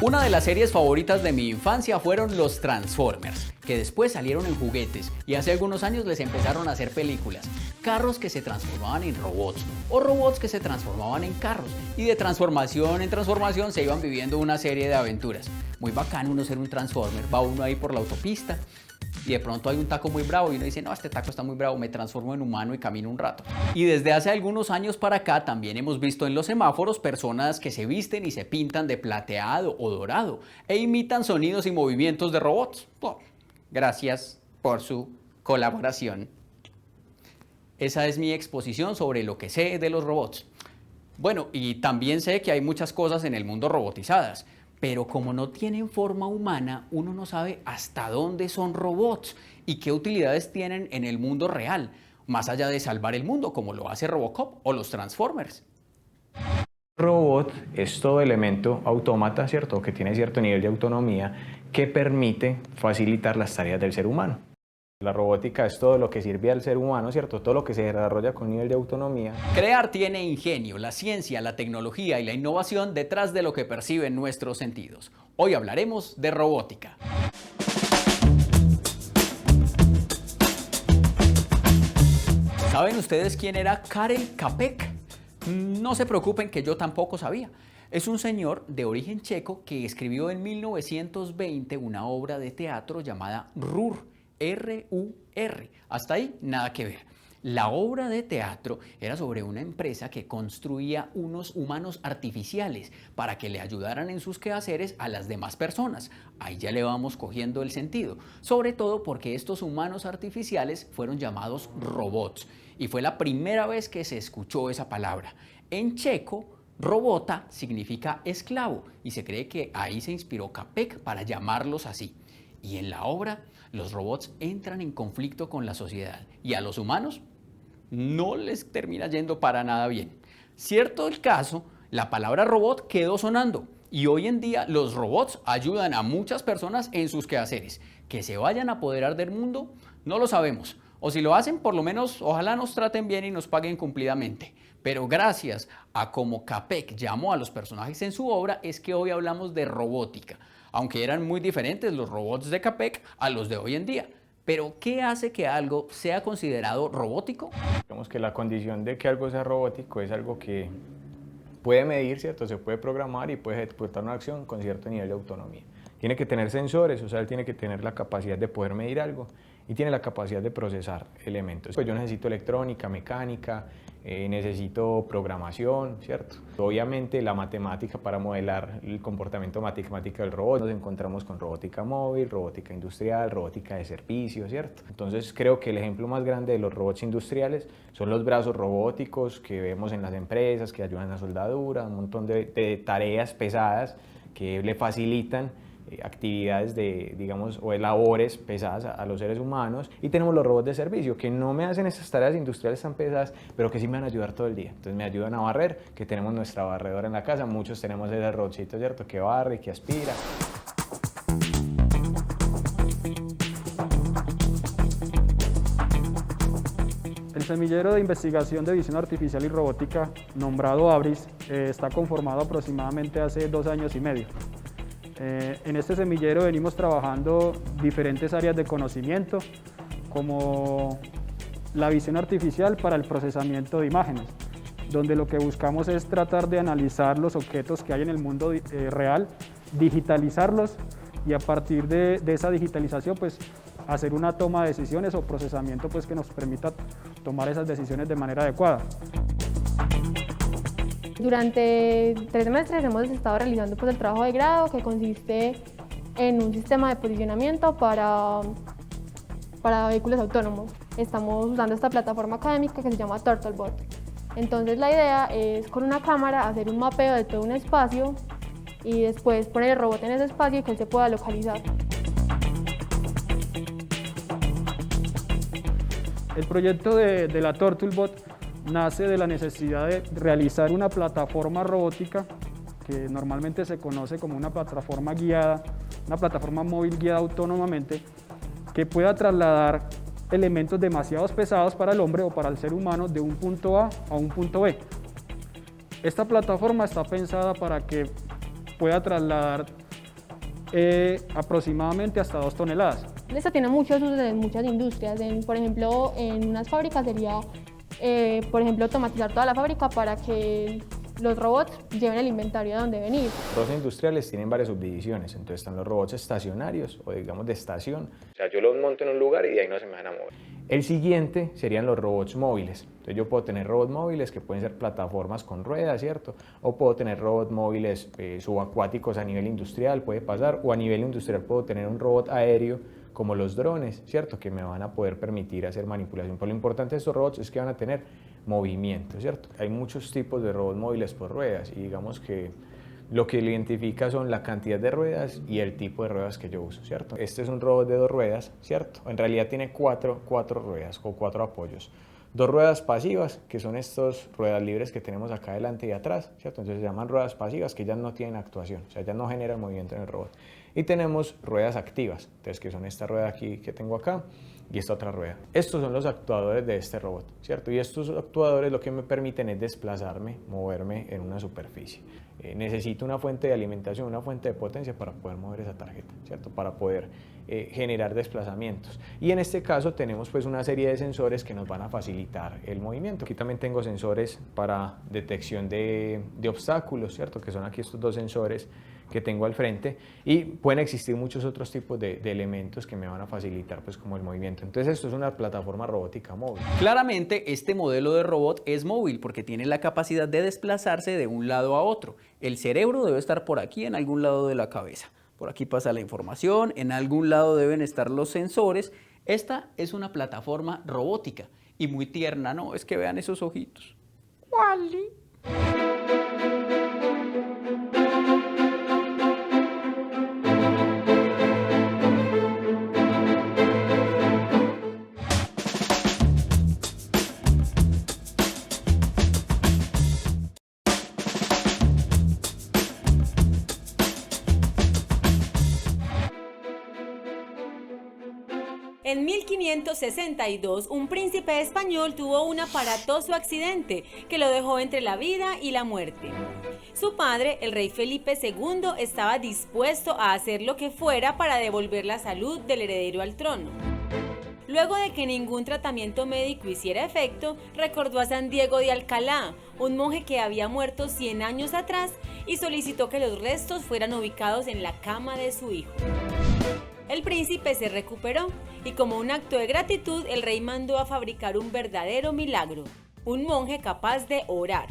Una de las series favoritas de mi infancia fueron los Transformers, que después salieron en juguetes y hace algunos años les empezaron a hacer películas. Carros que se transformaban en robots o robots que se transformaban en carros, y de transformación en transformación se iban viviendo una serie de aventuras. Muy bacano uno ser un Transformer, va uno ahí por la autopista y de pronto hay un taco muy bravo y uno dice, no, este taco está muy bravo, me transformo en humano y camino un rato. Y desde hace algunos años para acá también hemos visto en los semáforos personas que se visten y se pintan de plateado o dorado e imitan sonidos y movimientos de robots. Oh, gracias por su colaboración. Esa es mi exposición sobre lo que sé de los robots. Bueno, y también sé que hay muchas cosas en el mundo robotizadas, pero como no tienen forma humana, uno no sabe hasta dónde son robots y qué utilidades tienen en el mundo real, más allá de salvar el mundo, como lo hace Robocop o los Transformers. Robot es todo elemento autómata, ¿cierto?, que tiene cierto nivel de autonomía que permite facilitar las tareas del ser humano. La robótica es todo lo que sirve al ser humano, ¿cierto?, todo lo que se desarrolla con nivel de autonomía. Crear tiene ingenio, la ciencia, la tecnología y la innovación detrás de lo que perciben nuestros sentidos. Hoy hablaremos de robótica. ¿Saben ustedes quién era Karel Čapek? No se preocupen que yo tampoco sabía. Es un señor de origen checo que escribió en 1920 una obra de teatro llamada RUR. R-U-R. Hasta ahí nada que ver. La obra de teatro era sobre una empresa que construía unos humanos artificiales para que le ayudaran en sus quehaceres a las demás personas. Ahí ya le vamos cogiendo el sentido, sobre todo porque estos humanos artificiales fueron llamados robots y fue la primera vez que se escuchó esa palabra. En checo, robota significa esclavo y se cree que ahí se inspiró Čapek para llamarlos así. Y en la obra, los robots entran en conflicto con la sociedad y a los humanos no les termina yendo para nada bien. Cierto el caso, la palabra robot quedó sonando y hoy en día los robots ayudan a muchas personas en sus quehaceres. Que se vayan a apoderar del mundo, no lo sabemos. O si lo hacen, por lo menos ojalá nos traten bien y nos paguen cumplidamente. Pero gracias a cómo Čapek llamó a los personajes en su obra es que hoy hablamos de robótica. Aunque eran muy diferentes los robots de Čapek a los de hoy en día. Pero, ¿qué hace que algo sea considerado robótico? Digamos que la condición de que algo sea robótico es algo que puede medir, ¿cierto? Se puede programar y puede ejecutar una acción con cierto nivel de autonomía. Tiene que tener sensores, o sea, él tiene que tener la capacidad de poder medir algo y tiene la capacidad de procesar elementos. Pues yo necesito electrónica, mecánica, necesito programación, ¿cierto? Obviamente la matemática para modelar el comportamiento matemático del robot. Nos encontramos con robótica móvil, robótica industrial, robótica de servicio, ¿cierto? Entonces creo que el ejemplo más grande de los robots industriales son los brazos robóticos que vemos en las empresas, que ayudan a soldadura, un montón de tareas pesadas que le facilitan actividades de, digamos, o de labores pesadas a los seres humanos. Y tenemos los robots de servicio que no me hacen esas tareas industriales tan pesadas, pero que sí me van a ayudar todo el día. Entonces me ayudan a barrer, que tenemos nuestra barredora en la casa, muchos tenemos ese robotcito, ¿cierto?, que barre, que aspira. El semillero de investigación de visión artificial y robótica, nombrado ABRIS, está conformado aproximadamente hace 2 años y medio. En este semillero venimos trabajando diferentes áreas de conocimiento, como la visión artificial para el procesamiento de imágenes, donde lo que buscamos es tratar de analizar los objetos que hay en el mundo real, digitalizarlos y a partir de esa digitalización pues, hacer una toma de decisiones o procesamiento pues, que nos permita tomar esas decisiones de manera adecuada. Durante 3 semestres hemos estado realizando pues, el trabajo de grado, que consiste en un sistema de posicionamiento para vehículos autónomos. Estamos usando esta plataforma académica que se llama Turtlebot. Entonces la idea es con una cámara hacer un mapeo de todo un espacio y después poner el robot en ese espacio y que él se pueda localizar. El proyecto de la Turtlebot nace de la necesidad de realizar una plataforma robótica que normalmente se conoce como una plataforma guiada, una plataforma móvil guiada autónomamente, que pueda trasladar elementos demasiado pesados para el hombre o para el ser humano de un punto A a un punto B. Esta plataforma está pensada para que pueda trasladar aproximadamente hasta 2 toneladas. Esto tiene muchos usos en muchas industrias. Por ejemplo, en unas fábricas sería, por ejemplo, automatizar toda la fábrica para que los robots lleven el inventario a donde venir. Los robots industriales tienen varias subdivisiones, entonces están los robots estacionarios o digamos de estación. O sea, yo los monto en un lugar y de ahí no se me van a mover. El siguiente serían los robots móviles. Entonces yo puedo tener robots móviles que pueden ser plataformas con ruedas, ¿cierto? O puedo tener robots móviles subacuáticos a nivel industrial, puede pasar, o a nivel industrial puedo tener un robot aéreo como los drones, ¿cierto? Que me van a poder permitir hacer manipulación. Pero lo importante de estos robots es que van a tener movimiento, ¿cierto? Hay muchos tipos de robots móviles por ruedas y digamos que lo que lo identifica son la cantidad de ruedas y el tipo de ruedas que yo uso, ¿cierto? Este es un robot de 2 ruedas, ¿cierto? En realidad tiene 4 ruedas o 4 apoyos. 2 ruedas pasivas, que son estas ruedas libres que tenemos acá adelante y atrás, ¿cierto? Entonces se llaman ruedas pasivas, que ya no tienen actuación, o sea, ya no generan movimiento en el robot. Y tenemos ruedas activas, entonces que son esta rueda aquí que tengo acá y esta otra rueda. Estos son los actuadores de este robot, ¿cierto? Y estos actuadores lo que me permiten es desplazarme, moverme en una superficie. Necesito una fuente de alimentación, una fuente de potencia para poder mover esa tarjeta, ¿cierto? Para poder generar desplazamientos. Y en este caso tenemos pues una serie de sensores que nos van a facilitar el movimiento. Aquí también tengo sensores para detección de obstáculos, ¿cierto? Que son aquí estos 2 sensores que tengo al frente, y pueden existir muchos otros tipos de elementos que me van a facilitar pues como el movimiento. Entonces esto es una plataforma robótica móvil. Claramente este modelo de robot es móvil porque tiene la capacidad de desplazarse de un lado a otro. El cerebro debe estar por aquí en algún lado de la cabeza. Por aquí pasa la información, en algún lado deben estar los sensores. Esta es una plataforma robótica y muy tierna, ¿no? Es que vean esos ojitos. ¡Wally! En 1562, un príncipe español tuvo un aparatoso accidente que lo dejó entre la vida y la muerte. Su padre, el rey Felipe II, estaba dispuesto a hacer lo que fuera para devolver la salud del heredero al trono. Luego de que ningún tratamiento médico hiciera efecto, recordó a San Diego de Alcalá, un monje que había muerto 100 años atrás, y solicitó que los restos fueran ubicados en la cama de su hijo. El príncipe se recuperó y como un acto de gratitud el rey mandó a fabricar un verdadero milagro, un monje capaz de orar.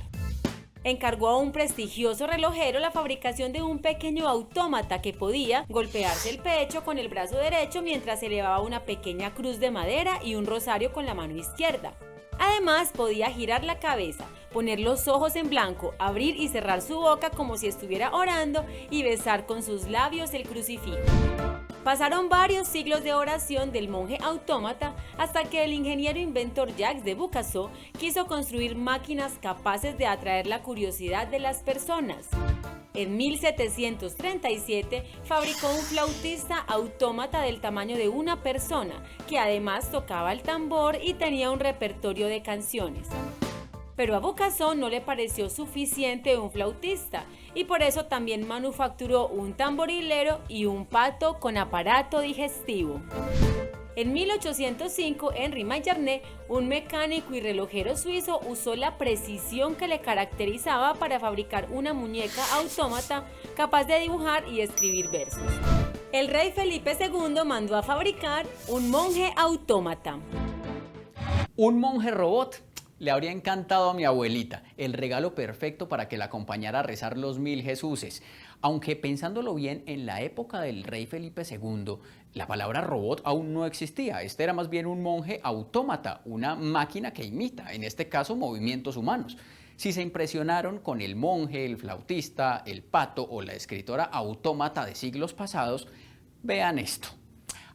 Encargó a un prestigioso relojero la fabricación de un pequeño autómata que podía golpearse el pecho con el brazo derecho mientras elevaba una pequeña cruz de madera y un rosario con la mano izquierda. Además podía girar la cabeza, poner los ojos en blanco, abrir y cerrar su boca como si estuviera orando y besar con sus labios el crucifijo. Pasaron varios siglos de oración del monje autómata hasta que el ingeniero inventor Jacques de Bucassau quiso construir máquinas capaces de atraer la curiosidad de las personas. En 1737 fabricó un flautista autómata del tamaño de una persona, que además tocaba el tambor y tenía un repertorio de canciones. Pero a Bucassau no le pareció suficiente un flautista y por eso también manufacturó un tamborilero y un pato con aparato digestivo. En 1805, Henri Maillarnet, un mecánico y relojero suizo, usó la precisión que le caracterizaba para fabricar una muñeca autómata capaz de dibujar y escribir versos. El rey Felipe II mandó a fabricar un monje autómata. Un monje robot. Le habría encantado a mi abuelita, el regalo perfecto para que la acompañara a rezar los 1000 Jesuses. Aunque pensándolo bien, en la época del rey Felipe II, la palabra robot aún no existía. Este era más bien un monje autómata, una máquina que imita, en este caso, movimientos humanos. Si se impresionaron con el monje, el flautista, el pato o la escritora autómata de siglos pasados, vean esto.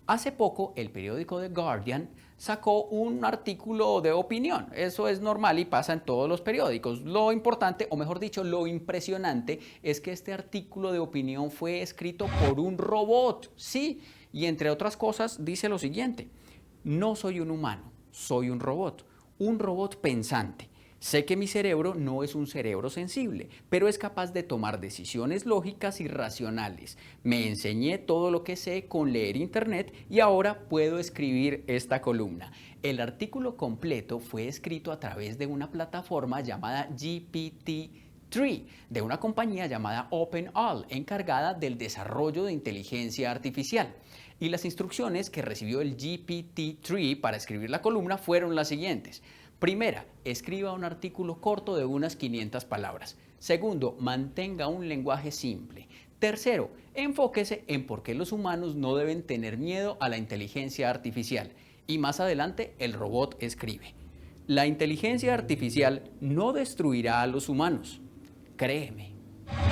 Hace poco, el periódico The Guardian sacó un artículo de opinión. Eso es normal y pasa en todos los periódicos. Lo importante, o mejor dicho, lo impresionante, es que este artículo de opinión fue escrito por un robot. Sí, y entre otras cosas dice lo siguiente: no soy un humano, soy un robot pensante. Sé que mi cerebro no es un cerebro sensible, pero es capaz de tomar decisiones lógicas y racionales. Me enseñé todo lo que sé con leer internet y ahora puedo escribir esta columna. El artículo completo fue escrito a través de una plataforma llamada GPT-3 de una compañía llamada OpenAI, encargada del desarrollo de inteligencia artificial. Y las instrucciones que recibió el GPT-3 para escribir la columna fueron las siguientes. Primera, escriba un artículo corto de unas 500 palabras. Segundo, mantenga un lenguaje simple. Tercero, enfóquese en por qué los humanos no deben tener miedo a la inteligencia artificial. Y más adelante, el robot escribe. La inteligencia artificial no destruirá a los humanos. Créeme.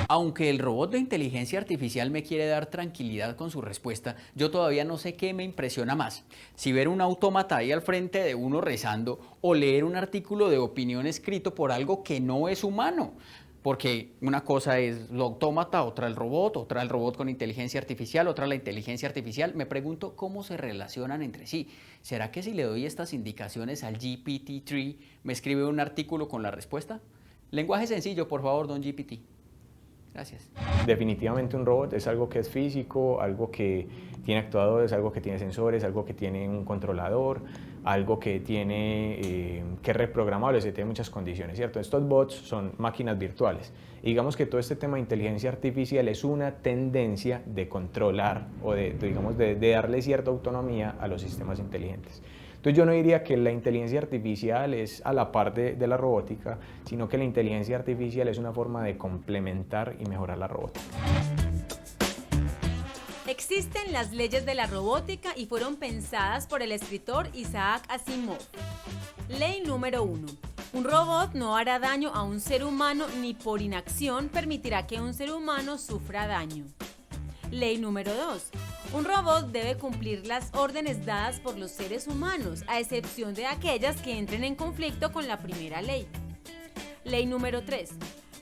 Aunque el robot de inteligencia artificial me quiere dar tranquilidad con su respuesta, yo todavía no sé qué me impresiona más. Si ver un autómata ahí al frente de uno rezando o leer un artículo de opinión escrito por algo que no es humano. Porque una cosa es lo autómata, otra el robot con inteligencia artificial, otra la inteligencia artificial. Me pregunto cómo se relacionan entre sí. ¿Será que si le doy estas indicaciones al GPT-3 me escribe un artículo con la respuesta? Lenguaje sencillo, por favor, don GPT. Gracias. Definitivamente un robot es algo que es físico, algo que tiene actuadores, algo que tiene sensores, algo que tiene un controlador, algo que tiene que es reprogramable, se tiene muchas condiciones, ¿cierto? Estos bots son máquinas virtuales. Y digamos que todo este tema de inteligencia artificial es una tendencia de controlar o de darle cierta autonomía a los sistemas inteligentes. Entonces yo no diría que la inteligencia artificial es a la par de la robótica, sino que la inteligencia artificial es una forma de complementar y mejorar la robótica. Existen las leyes de la robótica y fueron pensadas por el escritor Isaac Asimov. Ley número 1. Un robot no hará daño a un ser humano ni por inacción permitirá que un ser humano sufra daño. Ley número 2. Un robot debe cumplir las órdenes dadas por los seres humanos, a excepción de aquellas que entren en conflicto con la primera ley. Ley número 3.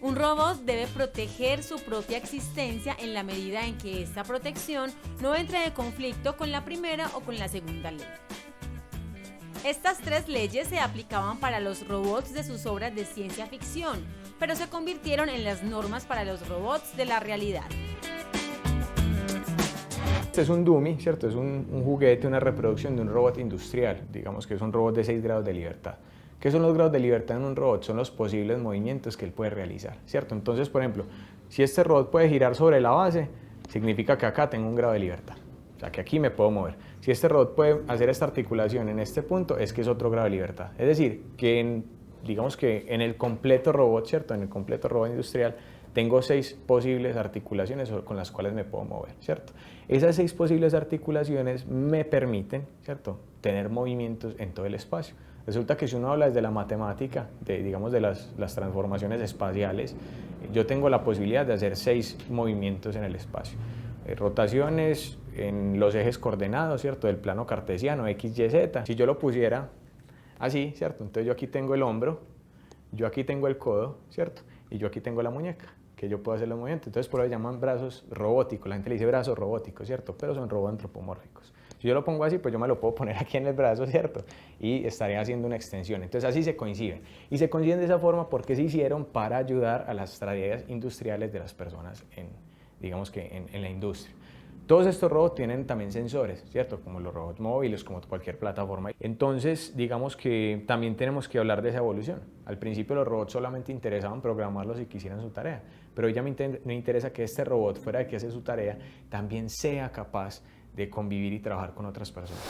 Un robot debe proteger su propia existencia en la medida en que esta protección no entre en conflicto con la primera o con la segunda ley. Estas tres leyes se aplicaban para los robots de sus obras de ciencia ficción, pero se convirtieron en las normas para los robots de la realidad. Este es un dummy, ¿cierto? Es un juguete, una reproducción de un robot industrial. Digamos que es un robot de 6 grados de libertad. ¿Qué son los grados de libertad en un robot? Son los posibles movimientos que él puede realizar, ¿cierto? Entonces, por ejemplo, si este robot puede girar sobre la base, significa que acá tengo un grado de libertad. O sea, que aquí me puedo mover. Si este robot puede hacer esta articulación en este punto, es que es otro grado de libertad. Es decir, que digamos que en el completo robot, ¿cierto? En el completo robot industrial, tengo 6 posibles articulaciones con las cuales me puedo mover, ¿cierto? Esas 6 posibles articulaciones me permiten, ¿cierto?, tener movimientos en todo el espacio. Resulta que si uno habla desde la matemática, de las transformaciones espaciales, yo tengo la posibilidad de hacer 6 movimientos en el espacio. Rotaciones en los ejes coordenados, ¿cierto?, del plano cartesiano, X, Y, Z. Si yo lo pusiera así, ¿cierto?, entonces yo aquí tengo el hombro, yo aquí tengo el codo, ¿cierto?, y yo aquí tengo la muñeca, que yo puedo hacer los movimientos. Entonces por eso llaman brazos robóticos, la gente le dice brazos robóticos, ¿cierto?, pero son robots antropomórficos. Si yo lo pongo así, pues yo me lo puedo poner aquí en el brazo, ¿cierto?, y estaré haciendo una extensión. Entonces así se coinciden. Y se coinciden de esa forma porque se hicieron para ayudar a las tareas industriales de las personas en la industria. Todos estos robots tienen también sensores, ¿cierto?, como los robots móviles, como cualquier plataforma. Entonces, digamos que también tenemos que hablar de esa evolución. Al principio los robots solamente interesaban programarlos y que hicieran su tarea, pero hoy ya me interesa que este robot, fuera de que hace su tarea, también sea capaz de convivir y trabajar con otras personas.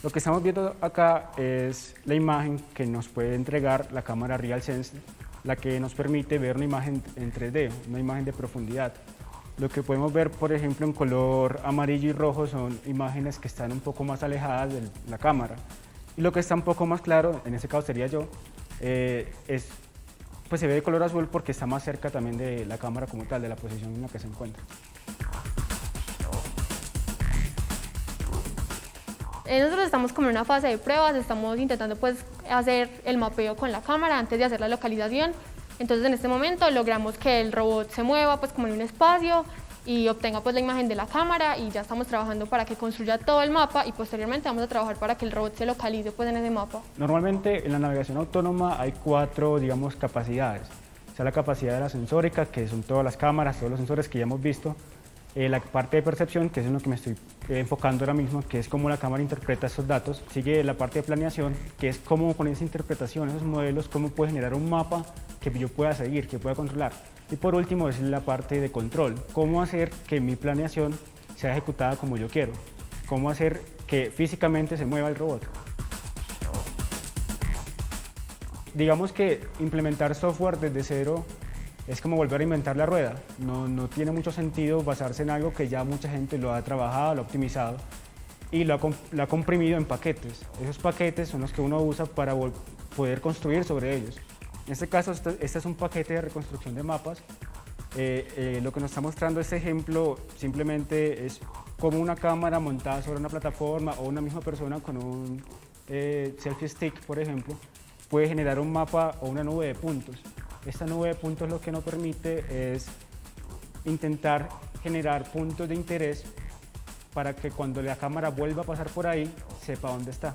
Lo que estamos viendo acá es la imagen que nos puede entregar la cámara RealSense, la que nos permite ver una imagen en 3D, una imagen de profundidad. Lo que podemos ver, por ejemplo, en color amarillo y rojo son imágenes que están un poco más alejadas de la cámara. Y lo que está un poco más claro, en este caso sería yo, pues se ve de color azul porque está más cerca también de la cámara como tal, de la posición en la que se encuentra. Nosotros estamos como en una fase de pruebas, estamos intentando pues hacer el mapeo con la cámara antes de hacer la localización. Entonces en este momento logramos que el robot se mueva pues como en un espacio y obtenga pues la imagen de la cámara, y ya estamos trabajando para que construya todo el mapa y posteriormente vamos a trabajar para que el robot se localice pues en ese mapa. Normalmente en la navegación autónoma hay 4, digamos, capacidades. O sea, la capacidad de la sensórica, que son todas las cámaras, todos los sensores que ya hemos visto. La parte de percepción, que es en lo que me estoy enfocando ahora mismo, que es cómo la cámara interpreta esos datos. Sigue la parte de planeación, que es cómo con esa interpretación, esos modelos, cómo puede generar un mapa que yo pueda seguir, que pueda controlar. Y por último es la parte de control, cómo hacer que mi planeación sea ejecutada como yo quiero, cómo hacer que físicamente se mueva el robot. Digamos que implementar software desde cero es como volver a inventar la rueda. No tiene mucho sentido basarse en algo que ya mucha gente lo ha trabajado, lo ha optimizado y lo ha comprimido en paquetes. Esos paquetes son los que uno usa para poder construir sobre ellos. En este caso, este es un paquete de reconstrucción de mapas. Lo que nos está mostrando este ejemplo simplemente es cómo una cámara montada sobre una plataforma o una misma persona con un selfie stick, por ejemplo, puede generar un mapa o una nube de puntos. Esta nube de puntos lo que nos permite es intentar generar puntos de interés para que cuando la cámara vuelva a pasar por ahí, sepa dónde está.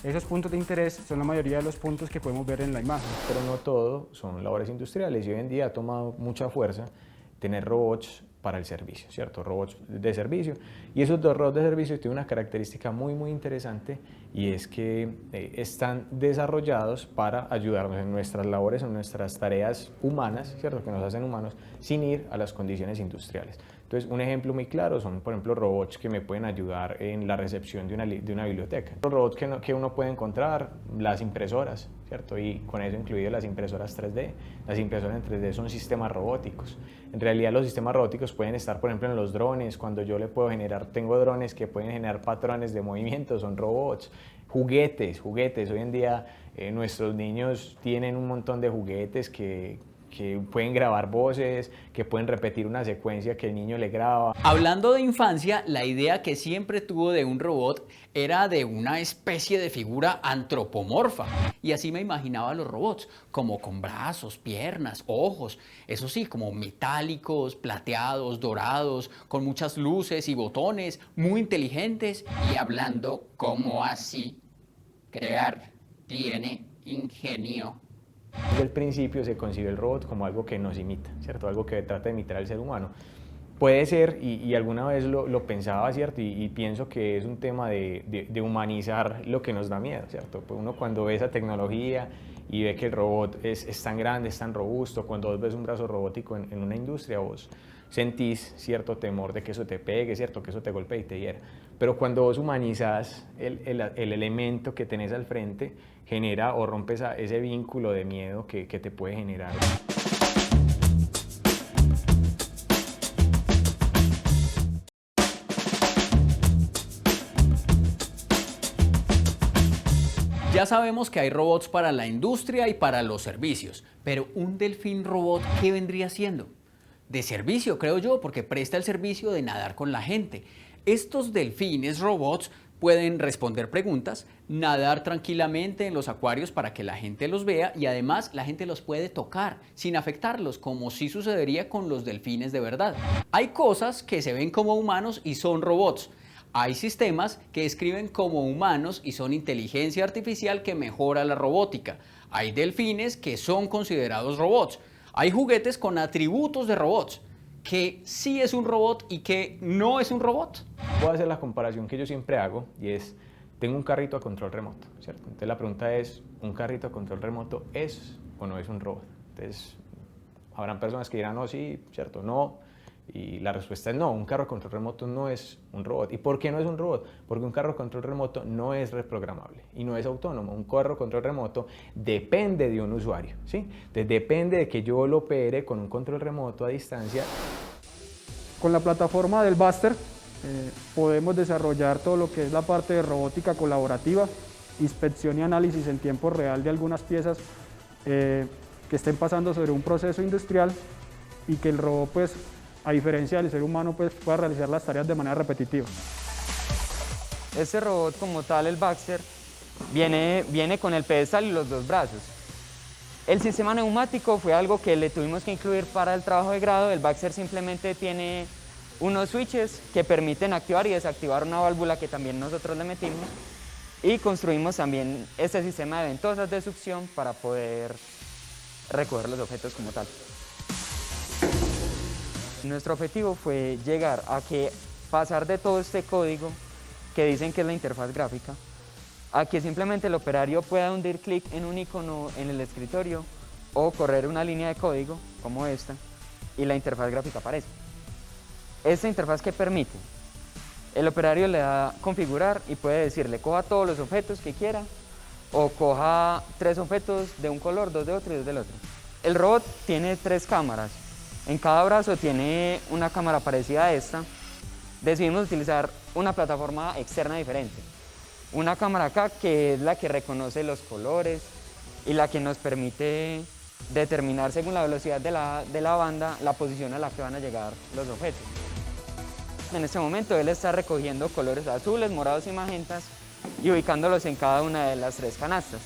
Esos puntos de interés son la mayoría de los puntos que podemos ver en la imagen. Pero no todo son labores industriales y hoy en día ha tomado mucha fuerza tener robots para el servicio, ¿cierto? Robots de servicio. Y esos dos robots de servicio tienen una característica muy interesante y es que están desarrollados para ayudarnos en nuestras labores, en nuestras tareas humanas, ¿cierto? Que nos hacen humanos sin ir a las condiciones industriales. Entonces, un ejemplo muy claro son, por ejemplo, robots que me pueden ayudar en la recepción de una biblioteca. Los robots que uno puede encontrar, las impresoras, ¿cierto? Y con eso incluido las impresoras 3D. Las impresoras en 3D son sistemas robóticos. En realidad, los sistemas robóticos pueden estar, por ejemplo, en los drones. Cuando yo le puedo generar, tengo drones que pueden generar patrones de movimiento, son robots. Juguetes. Hoy en día nuestros niños tienen un montón de juguetes que pueden grabar voces, que pueden repetir una secuencia que el niño le graba. Hablando de infancia, la idea que siempre tuvo de un robot era de una especie de figura antropomorfa. Y así me imaginaba los robots, como con brazos, piernas, ojos, eso sí, como metálicos, plateados, dorados, con muchas luces y botones, muy inteligentes y hablando como así. Crear tiene ingenio. Desde el principio se concibe el robot como algo que nos imita, ¿cierto? Algo que trata de imitar al ser humano. Puede ser, y alguna vez lo pensaba, ¿cierto? Y pienso que es un tema de humanizar lo que nos da miedo, ¿cierto? Pues uno cuando ve esa tecnología y ve que el robot es tan grande, es tan robusto, cuando vos ves un brazo robótico en una industria, vos sentís cierto temor de que eso te pegue, ¿cierto? Que eso te golpee y te hiera. Pero cuando vos humanizás el elemento que tenés al frente, genera o rompes ese vínculo de miedo que te puede generar. Ya sabemos que hay robots para la industria y para los servicios, pero un delfín robot, ¿qué vendría siendo? De servicio, creo yo, porque presta el servicio de nadar con la gente. Estos delfines robots pueden responder preguntas, nadar tranquilamente en los acuarios para que la gente los vea y además la gente los puede tocar sin afectarlos, como sí sucedería con los delfines de verdad. Hay cosas que se ven como humanos y son robots. Hay sistemas que escriben como humanos y son inteligencia artificial que mejora la robótica. Hay delfines que son considerados robots. Hay juguetes con atributos de robots, que sí es un robot y que no es un robot. Voy a hacer la comparación que yo siempre hago y es, tengo un carrito a control remoto, ¿cierto? Entonces la pregunta es, ¿un carrito a control remoto es o no es un robot? Entonces habrán personas que dirán, no, sí, ¿cierto? No. Y la respuesta es no, un carro a control remoto no es un robot. ¿Y por qué no es un robot? Porque un carro a control remoto no es reprogramable y no es autónomo. Un carro a control remoto depende de un usuario, ¿sí? Entonces depende de que yo lo opere con un control remoto a distancia. Con la plataforma del Buster podemos desarrollar todo lo que es la parte de robótica colaborativa, inspección y análisis en tiempo real de algunas piezas que estén pasando sobre un proceso industrial y que el robot, pues, a diferencia del ser humano, pues, pueda realizar las tareas de manera repetitiva. Este robot como tal, el Baxter, viene con el pedestal y los dos brazos. El sistema neumático fue algo que le tuvimos que incluir para el trabajo de grado. El Baxter simplemente tiene unos switches que permiten activar y desactivar una válvula que también nosotros le metimos. Y construimos también este sistema de ventosas de succión para poder recoger los objetos como tal. Nuestro objetivo fue llegar a que pasar de todo este código que dicen que es la interfaz gráfica, a que simplemente el operario pueda hundir clic en un icono en el escritorio o correr una línea de código como esta y la interfaz gráfica aparece. Esta interfaz que permite, el operario le da configurar y puede decirle coja todos los objetos que quiera o coja 3 objetos de un color, 2 de otro y 2 del otro. El robot tiene 3 cámaras, en cada brazo tiene una cámara parecida a esta. Decidimos utilizar una plataforma externa diferente. Una cámara acá que es la que reconoce los colores y la que nos permite determinar según la velocidad de la banda la posición a la que van a llegar los objetos. En este momento él está recogiendo colores azules, morados y magentas y ubicándolos en cada una de las 3 canastas.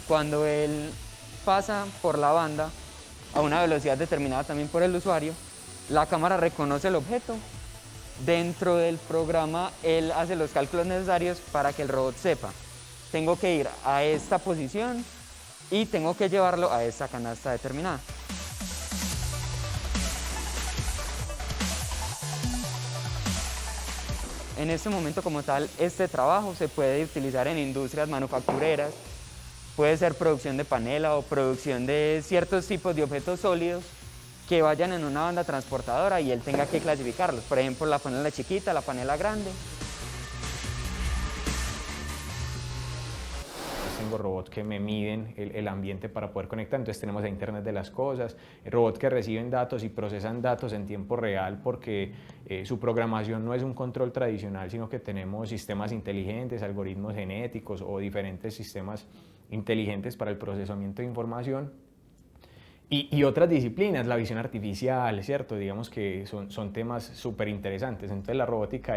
Cuando él pasa por la banda a una velocidad determinada también por el usuario, la cámara reconoce el objeto. Dentro del programa, él hace los cálculos necesarios para que el robot sepa, tengo que ir a esta posición y tengo que llevarlo a esta canasta determinada. En este momento como tal, este trabajo se puede utilizar en industrias manufactureras, puede ser producción de panela o producción de ciertos tipos de objetos sólidos que vayan en una banda transportadora y él tenga que clasificarlos. Por ejemplo, la panela chiquita, la panela grande. Tengo robots que me miden el ambiente para poder conectar, entonces tenemos a Internet de las cosas, robots que reciben datos y procesan datos en tiempo real porque su programación no es un control tradicional, sino que tenemos sistemas inteligentes, algoritmos genéticos o diferentes sistemas inteligentes para el procesamiento de información. Y otras disciplinas, la visión artificial, ¿cierto? Digamos que son temas súper interesantes. Entonces la robótica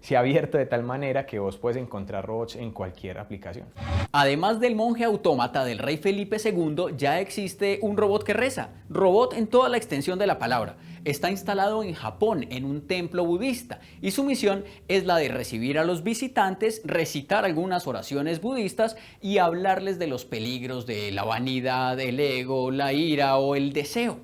se ha abierto de tal manera que vos puedes encontrar robots en cualquier aplicación. Además del monje autómata del rey Felipe II, ya existe un robot que reza. Robot en toda la extensión de la palabra. Está instalado en Japón, en un templo budista, y su misión es la de recibir a los visitantes, recitar algunas oraciones budistas y hablarles de los peligros de la vanidad, el ego, la ira o el deseo.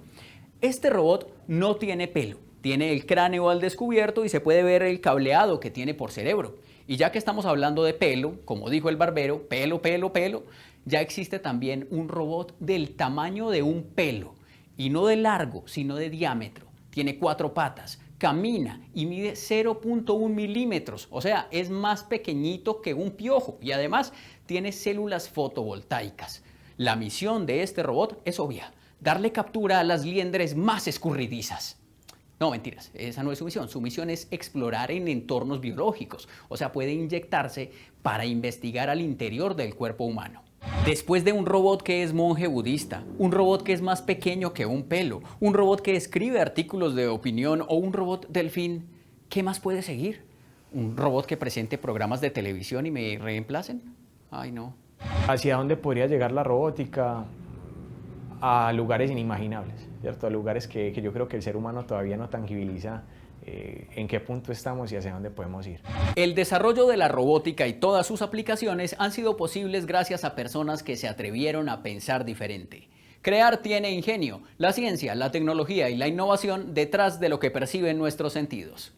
Este robot no tiene pelo, tiene el cráneo al descubierto y se puede ver el cableado que tiene por cerebro. Y ya que estamos hablando de pelo, como dijo el barbero, pelo, pelo, pelo, ya existe también un robot del tamaño de un pelo, y no de largo, sino de diámetro. Tiene 4 patas, camina y mide 0.1 milímetros, o sea, es más pequeñito que un piojo y además tiene células fotovoltaicas. La misión de este robot es obvia, darle captura a las liendres más escurridizas. No, mentiras, esa no es su misión es explorar en entornos biológicos, o sea, puede inyectarse para investigar al interior del cuerpo humano. Después de un robot que es monje budista, un robot que es más pequeño que un pelo, un robot que escribe artículos de opinión o un robot delfín, ¿qué más puede seguir? ¿Un robot que presente programas de televisión y me reemplacen? Ay, no. ¿Hacia dónde podría llegar la robótica? A lugares inimaginables, ¿cierto? A lugares que yo creo que el ser humano todavía no tangibiliza en qué punto estamos y hacia dónde podemos ir. El desarrollo de la robótica y todas sus aplicaciones han sido posibles gracias a personas que se atrevieron a pensar diferente. Crear tiene ingenio, la ciencia, la tecnología y la innovación detrás de lo que perciben nuestros sentidos.